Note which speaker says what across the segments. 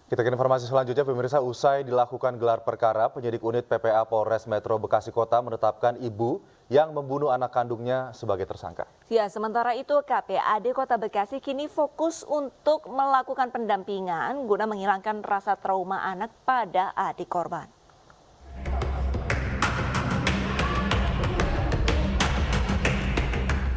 Speaker 1: Kita ke informasi selanjutnya, pemirsa, usai dilakukan gelar perkara, penyidik unit PPA Polres Metro Bekasi Kota menetapkan ibu yang membunuh anak kandungnya sebagai tersangka.
Speaker 2: Ya, sementara itu KPAD Kota Bekasi kini fokus untuk melakukan pendampingan guna menghilangkan rasa trauma anak pada adik korban.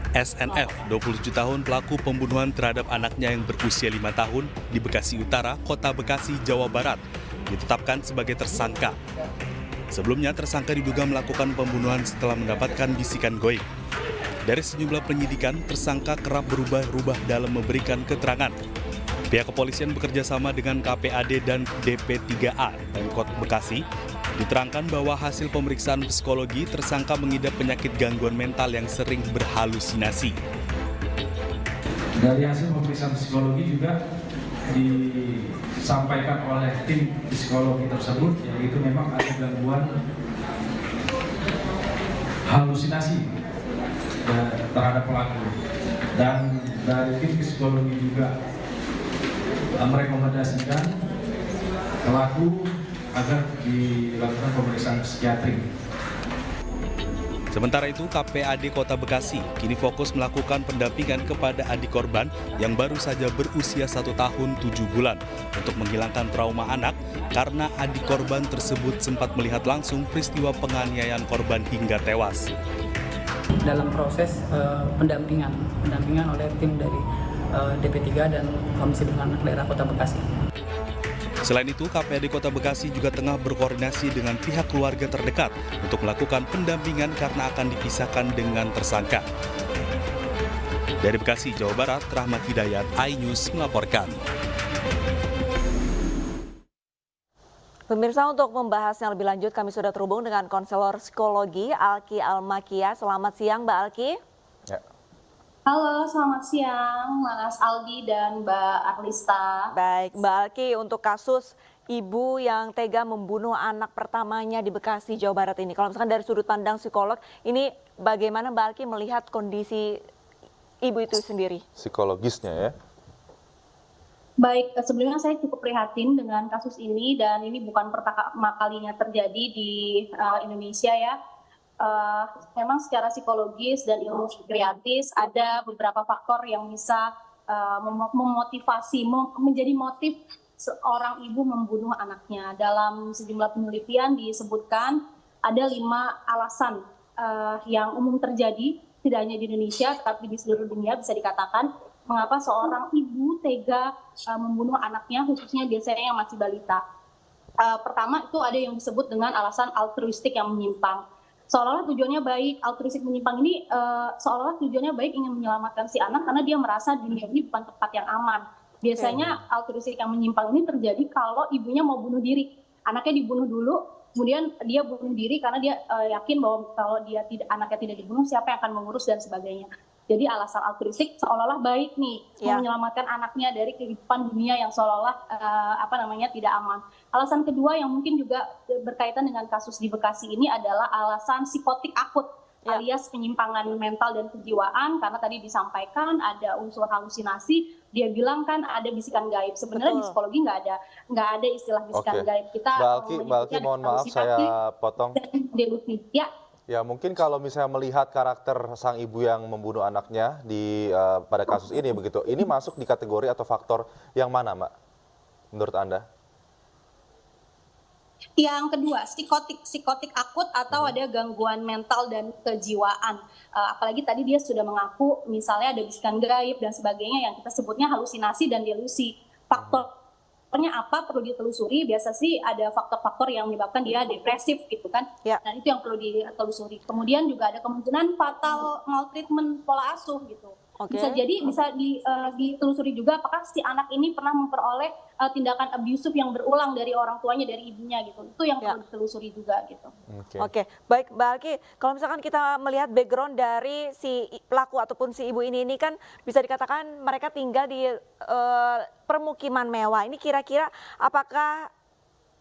Speaker 3: SNF, 27 tahun, pelaku pembunuhan terhadap anaknya yang berusia 5 tahun di Bekasi Utara, Kota Bekasi, Jawa Barat, ditetapkan sebagai tersangka. Sebelumnya, tersangka diduga melakukan pembunuhan setelah mendapatkan bisikan goib. Dari sejumlah penyidikan, tersangka kerap berubah-ubah dalam memberikan keterangan. Pihak kepolisian bekerja sama dengan KPAD dan DP3A Pemkot Bekasi diterangkan bahwa hasil pemeriksaan psikologi tersangka mengidap penyakit gangguan mental yang sering berhalusinasi.
Speaker 4: Dari hasil pemeriksaan psikologi juga disampaikan oleh tim psikologi tersebut, yaitu memang ada gangguan halusinasi terhadap pelaku. Dan dari tim psikologi juga merekomendasikan pelaku agar dilakukan pemeriksaan psikiatri.
Speaker 3: Sementara itu, KPAD Kota Bekasi kini fokus melakukan pendampingan kepada adik korban yang baru saja berusia 1 tahun 7 bulan untuk menghilangkan trauma anak karena adik korban tersebut sempat melihat langsung peristiwa penganiayaan korban hingga tewas.
Speaker 5: Dalam proses pendampingan oleh tim dari DP3 dan Komisi Perlindungan Anak Daerah Kota Bekasi.
Speaker 3: Selain itu, KPAD Kota Bekasi juga tengah berkoordinasi dengan pihak keluarga terdekat untuk melakukan pendampingan karena akan dipisahkan dengan tersangka. Dari Bekasi, Jawa Barat, Rahmat Hidayat, iNews melaporkan.
Speaker 2: Pemirsa, untuk membahasnya lebih lanjut kami sudah terhubung dengan konselor psikologi Alki Almakia. Selamat siang Mbak Alki.
Speaker 1: Ya.
Speaker 6: Halo, selamat siang Mas Aldi dan Mbak Arlista.
Speaker 2: Baik, Mbak Alki, untuk kasus ibu yang tega membunuh anak pertamanya di Bekasi, Jawa Barat ini. Kalau misalkan dari sudut pandang psikolog, ini bagaimana Mbak Alki melihat kondisi ibu itu sendiri?
Speaker 1: Psikologisnya ya.
Speaker 6: Baik, sebelumnya saya cukup prihatin dengan kasus ini dan ini bukan pertama kalinya terjadi di Indonesia ya. Memang secara psikologis dan ilmu psikiatris ada beberapa faktor yang bisa memotivasi, menjadi motif seorang ibu membunuh anaknya. Dalam sejumlah penelitian disebutkan ada 5 alasan yang umum terjadi, tidak hanya di Indonesia tetapi di seluruh dunia bisa dikatakan, mengapa seorang ibu tega membunuh anaknya, khususnya biasanya yang masih balita. Pertama itu ada yang disebut dengan alasan altruistik yang menyimpang. Seolah-olah tujuannya baik, altruistik menyimpang ini seolah-olah tujuannya baik ingin menyelamatkan si anak karena dia merasa dunia ini bukan tempat yang aman. Biasanya altruistik yang menyimpang ini terjadi kalau ibunya mau bunuh diri. Anaknya dibunuh dulu, kemudian dia bunuh diri karena dia yakin bahwa kalau anaknya tidak dibunuh, siapa yang akan mengurus dan sebagainya. Jadi alasan altruistik seolah-olah baik nih, mau menyelamatkan anaknya dari kehidupan dunia yang seolah-olah tidak aman. Alasan kedua yang mungkin juga berkaitan dengan kasus di Bekasi ini adalah alasan psikotik akut, alias penyimpangan mental dan kejiwaan, karena tadi disampaikan ada unsur halusinasi. Dia bilang kan ada bisikan gaib. Sebenarnya di psikologi nggak ada istilah bisikan gaib. Kita
Speaker 1: Mbak Alki, mohon maaf saya potong.
Speaker 6: Delusi.
Speaker 1: Ya, mungkin kalau misalnya melihat karakter sang ibu yang membunuh anaknya pada kasus ini begitu, ini masuk di kategori atau faktor yang mana, Mbak? Menurut Anda?
Speaker 6: Yang kedua, psikotik akut atau ada gangguan mental dan kejiwaan. Apalagi tadi dia sudah mengaku misalnya ada bisikan gaib dan sebagainya yang kita sebutnya halusinasi dan delusi. Faktornya apa perlu ditelusuri, biasa sih ada faktor-faktor yang menyebabkan dia depresif gitu kan, dan itu yang perlu ditelusuri. Kemudian juga ada kemungkinan fatal maltreatment pola asuh gitu. Bisa jadi bisa ditelusuri juga apakah si anak ini pernah memperoleh tindakan abusive yang berulang dari orang tuanya, dari ibunya gitu. Itu yang perlu ditelusuri juga gitu.
Speaker 2: Oke, baik Mbak Alki, kalau misalkan kita melihat background dari si pelaku ataupun si ibu ini kan bisa dikatakan mereka tinggal di permukiman mewah. Ini kira-kira apakah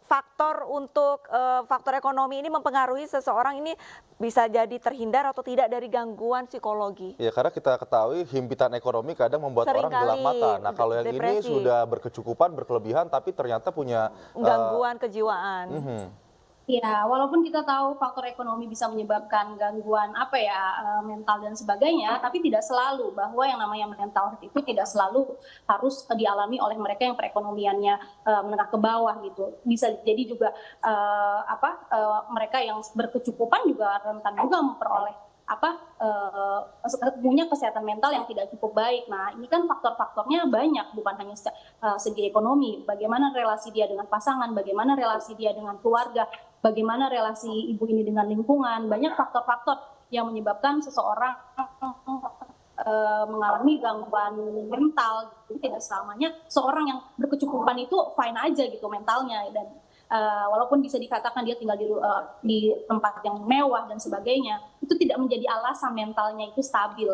Speaker 2: faktor untuk faktor ekonomi ini mempengaruhi seseorang ini bisa jadi terhindar atau tidak dari gangguan psikologi?
Speaker 1: Ya, karena kita ketahui himpitan ekonomi kadang membuat orang gelap
Speaker 2: Seringkali
Speaker 1: mata. Nah, kalau yang ini
Speaker 2: depresi.
Speaker 1: sudah berkecukupan, berkelebihan, tapi ternyata punya
Speaker 2: Gangguan kejiwaan.
Speaker 6: Ya, walaupun kita tahu faktor ekonomi bisa menyebabkan gangguan mental dan sebagainya, tapi tidak selalu bahwa yang namanya mental health itu tidak selalu harus dialami oleh mereka yang perekonomiannya menengah ke bawah gitu. Bisa jadi juga mereka yang berkecukupan juga rentan juga memperoleh punya kesehatan mental yang tidak cukup baik. Nah, ini kan faktor-faktornya banyak, bukan hanya segi ekonomi. Bagaimana relasi dia dengan pasangan, bagaimana relasi dia dengan keluarga, bagaimana relasi ibu ini dengan lingkungan. Banyak faktor-faktor yang menyebabkan seseorang mengalami gangguan mental. Jadi tidak selamanya seorang yang berkecukupan itu fine aja gitu mentalnya, dan walaupun bisa dikatakan dia tinggal di tempat yang mewah dan sebagainya, itu tidak menjadi alasan mentalnya itu stabil.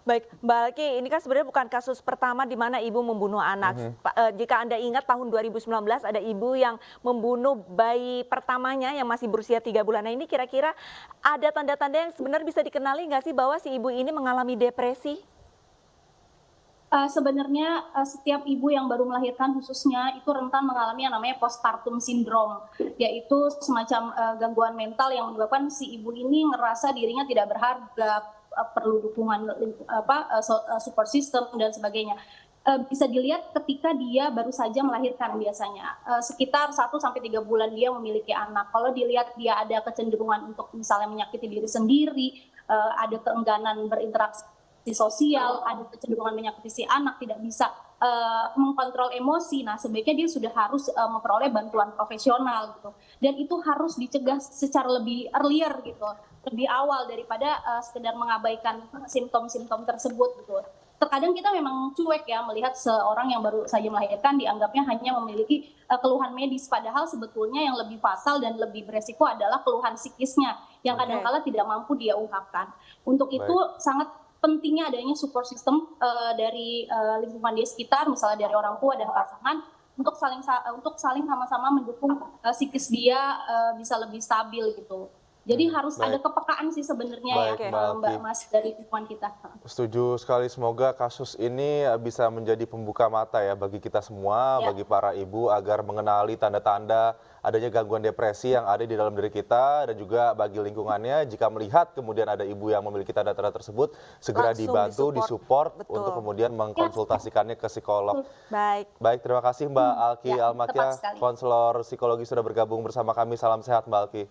Speaker 2: Baik, Mbak Alki, ini kan sebenarnya bukan kasus pertama di mana ibu membunuh anak. Jika Anda ingat tahun 2019 ada ibu yang membunuh bayi pertamanya yang masih berusia 3 bulan. Nah, ini kira-kira ada tanda-tanda yang sebenarnya bisa dikenali nggak sih bahwa si ibu ini mengalami depresi?
Speaker 6: Sebenarnya setiap ibu yang baru melahirkan khususnya itu rentan mengalami yang namanya postpartum syndrome, yaitu semacam gangguan mental yang menyebabkan si ibu ini ngerasa dirinya tidak berharga, perlu dukungan support system dan sebagainya. Bisa dilihat ketika dia baru saja melahirkan biasanya. Sekitar 1-3 bulan dia memiliki anak. Kalau dilihat dia ada kecenderungan untuk misalnya menyakiti diri sendiri, ada keengganan berinteraksi sosial, ada kecenderungan menyakiti si anak, tidak bisa mengkontrol emosi. Nah, sebaiknya dia sudah harus memperoleh bantuan profesional gitu. Dan itu harus dicegah secara lebih earlier gitu, lebih awal daripada sekedar mengabaikan simptom-simptom tersebut gitu. Terkadang kita memang cuek ya melihat seorang yang baru saja melahirkan dianggapnya hanya memiliki keluhan medis, padahal sebetulnya yang lebih fatal dan lebih beresiko adalah keluhan psikisnya yang kadang-kala tidak mampu dia ungkapkan. Untuk itu sangat pentingnya adanya support system dari lingkungan di sekitar, misalnya dari orang tua dan pasangan, untuk saling sama-sama mendukung psikis dia bisa lebih stabil gitu. Jadi harus ada kepekaan sih sebenarnya Mbak Mas dari lingkungan kita.
Speaker 1: Setuju sekali, semoga kasus ini bisa menjadi pembuka mata ya bagi kita semua, bagi para ibu agar mengenali tanda-tanda adanya gangguan depresi yang ada di dalam diri kita, dan juga bagi lingkungannya jika melihat kemudian ada ibu yang memiliki tanda-tanda tersebut segera
Speaker 2: Langsung
Speaker 1: dibantu, disupport
Speaker 2: Betul.
Speaker 1: untuk kemudian mengkonsultasikannya ke psikolog.
Speaker 2: Baik,
Speaker 1: Terima kasih Mbak Alki Almakia,
Speaker 6: tepat sekali.
Speaker 1: konselor psikologi sudah bergabung bersama kami. Salam sehat Mbak Alki.